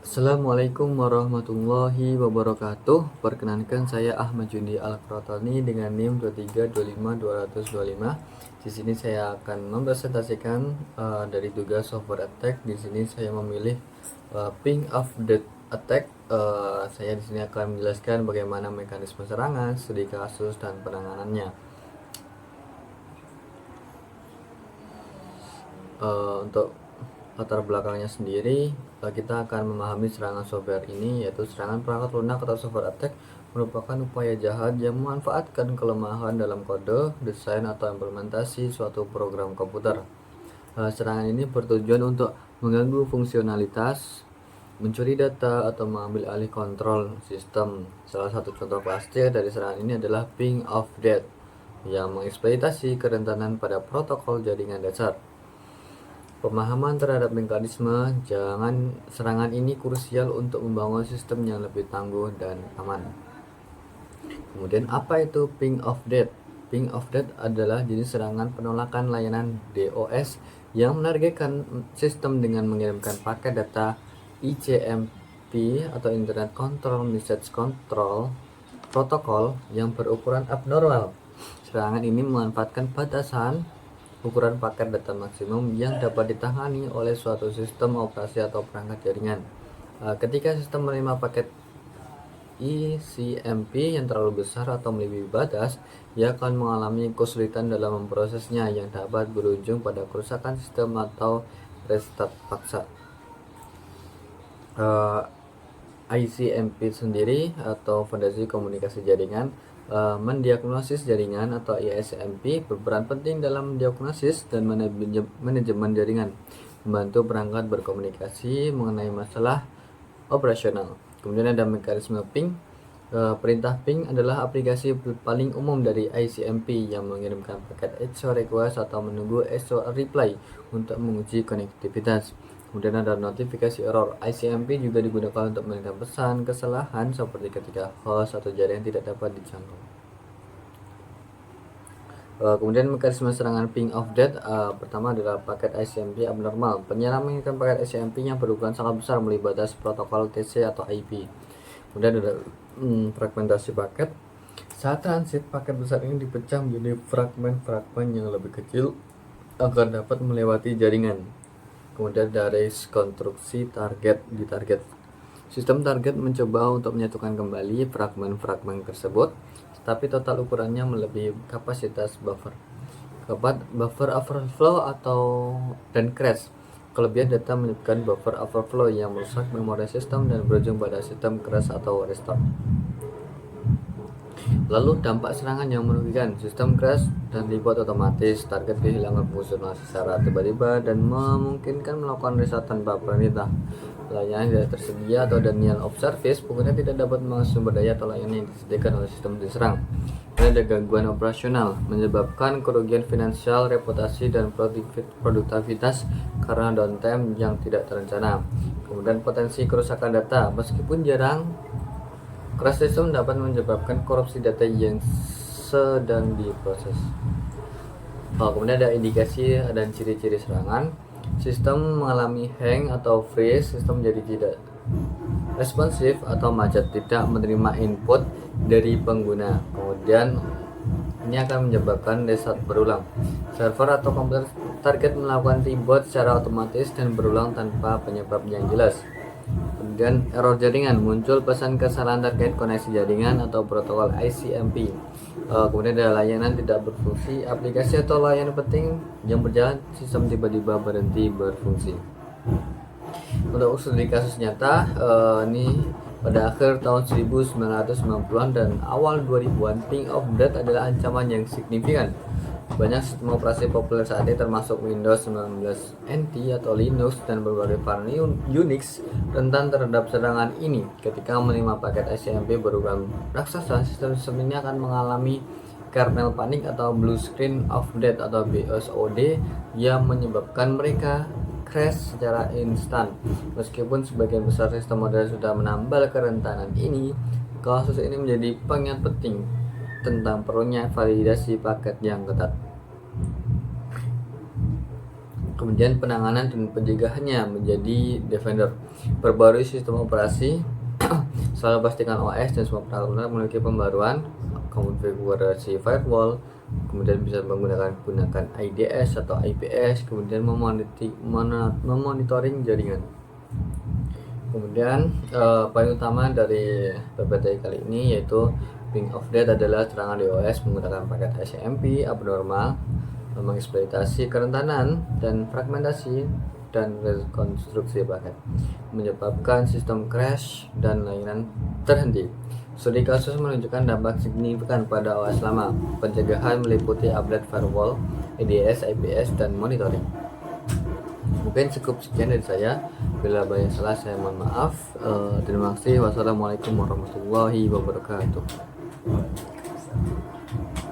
Assalamualaikum warahmatullahi wabarakatuh. Perkenankan saya Ahmad Jundi Al-Qurotoni dengan NIM 2325225. Di sini saya akan mempresentasikan dari tugas software attack. Di sini saya memilih ping of death attack. Saya di sini akan menjelaskan bagaimana mekanisme serangan, studi kasus dan penanganannya. Untuk latar belakangnya sendiri, kita akan memahami serangan software ini, yaitu serangan perangkat lunak atau software attack merupakan upaya jahat yang memanfaatkan kelemahan dalam kode, desain, atau implementasi suatu program komputer. Serangan ini bertujuan untuk mengganggu fungsionalitas, mencuri data, atau mengambil alih kontrol sistem. Salah satu contoh klasik dari serangan ini adalah ping of death yang mengeksploitasi kerentanan pada protokol jaringan dasar. Pemahaman terhadap mekanisme serangan ini krusial untuk membangun sistem yang lebih tangguh dan aman. Kemudian apa itu ping of death? Ping of death adalah jenis serangan penolakan layanan DOS yang menargetkan sistem dengan mengirimkan paket data ICMP atau Internet Control Message Control Protocol yang berukuran abnormal. Serangan ini memanfaatkan batasan ukuran paket data maksimum yang dapat ditangani oleh suatu sistem operasi atau perangkat jaringan. Ketika sistem menerima paket ICMP yang terlalu besar atau melebihi batas, ia akan mengalami kesulitan dalam memprosesnya yang dapat berujung pada kerusakan sistem atau restart paksa. ICMP sendiri atau Fondasi Komunikasi Jaringan mendiagnosis jaringan atau ISMP berperan penting dalam diagnosis dan manajemen jaringan, membantu perangkat berkomunikasi mengenai masalah operasional. Kemudian ada mekanisme ping. Perintah ping adalah aplikasi paling umum dari ICMP yang mengirimkan paket SO request atau menunggu SO reply untuk menguji konektivitas. Kemudian ada notifikasi error. ICMP juga digunakan untuk mengirimkan pesan kesalahan seperti ketika host atau jaringan tidak dapat dijangkau. Kemudian mekanisme serangan ping of death pertama adalah paket ICMP abnormal. Penyerang mengirimkan paket ICMP yang berukuran sangat besar melebihi batas protokol TC atau IP. Kemudian ada fragmentasi paket. Saat transit, paket besar ini dipecah menjadi fragmen-fragmen yang lebih kecil agar dapat melewati jaringan. Kemudian dari konstruksi target di target. Sistem target mencoba untuk menyatukan kembali fragmen-fragmen tersebut, tetapi total ukurannya melebihi kapasitas buffer. Buffer overflow dan crash. Kelebihan data menyebabkan buffer overflow yang merusak memori sistem dan berujung pada sistem crash atau restart. Lalu dampak serangan yang merugikan, sistem crash dan reboot otomatis, target kehilangan fungsional secara tiba-tiba dan memungkinkan melakukan reset tanpa perintah. Layanan tidak tersedia atau denial of service, pengguna tidak dapat mengakses sumber daya atau layanan yang disediakan oleh sistem diserang. Dan ada gangguan operasional, menyebabkan kerugian finansial, reputasi, dan produktivitas karena downtime yang tidak terencana. Kemudian potensi kerusakan data, meskipun jarang, crash system dapat menyebabkan korupsi data yang sedang diproses. Kemudian ada indikasi dan ciri-ciri serangan. Sistem mengalami hang atau freeze, sistem jadi tidak responsif atau macet, tidak menerima input dari pengguna. Kemudian ini akan menyebabkan reset berulang. Server atau komputer target melakukan reboot secara otomatis dan berulang tanpa penyebab yang jelas. Kemudian error jaringan, muncul pesan kesalahan terkait koneksi jaringan atau protokol ICMP. Kemudian ada layanan tidak berfungsi, aplikasi atau layanan penting yang berjalan, sistem tiba-tiba berhenti berfungsi. Untuk studi kasus nyata, ini pada akhir tahun 1990-an dan awal 2000-an, ping of death adalah ancaman yang signifikan. Banyak sistem operasi populer saat ini termasuk Windows 19 NT atau Linux dan berbagai varian Unix rentan terhadap serangan ini. Ketika menerima paket ICMP berukuran raksasa, sistem ini akan mengalami kernel panik atau blue screen of death atau BSOD yang menyebabkan mereka crash secara instan. Meskipun sebagian besar sistem modern sudah menambal kerentanan ini, kasus ini menjadi pengingat penting tentang perlunya validasi paket yang ketat. Kemudian penanganan dan pencegahannya menjadi Defender. Perbarui sistem operasi. Selalu pastikan OS dan semua peralatan memiliki pembaruan, konfigurasi firewall, kemudian bisa gunakan IDS atau IPS, kemudian memonitoring jaringan. Kemudian poin utama dari PPTI kali ini yaitu ping of death adalah serangan DOS menggunakan paket SMP abnormal, mengeksploitasi kerentanan dan fragmentasi dan rekonstruksi paket, menyebabkan sistem crash dan layanan terhenti. Studi kasus menunjukkan dampak signifikan pada OS lama. Pencegahan meliputi update firewall, IDS, IPS, dan monitoring. Mungkin cukup sekian dari saya. Bila banyak salah saya mohon maaf. Terima kasih. Wassalamualaikum warahmatullahi wabarakatuh.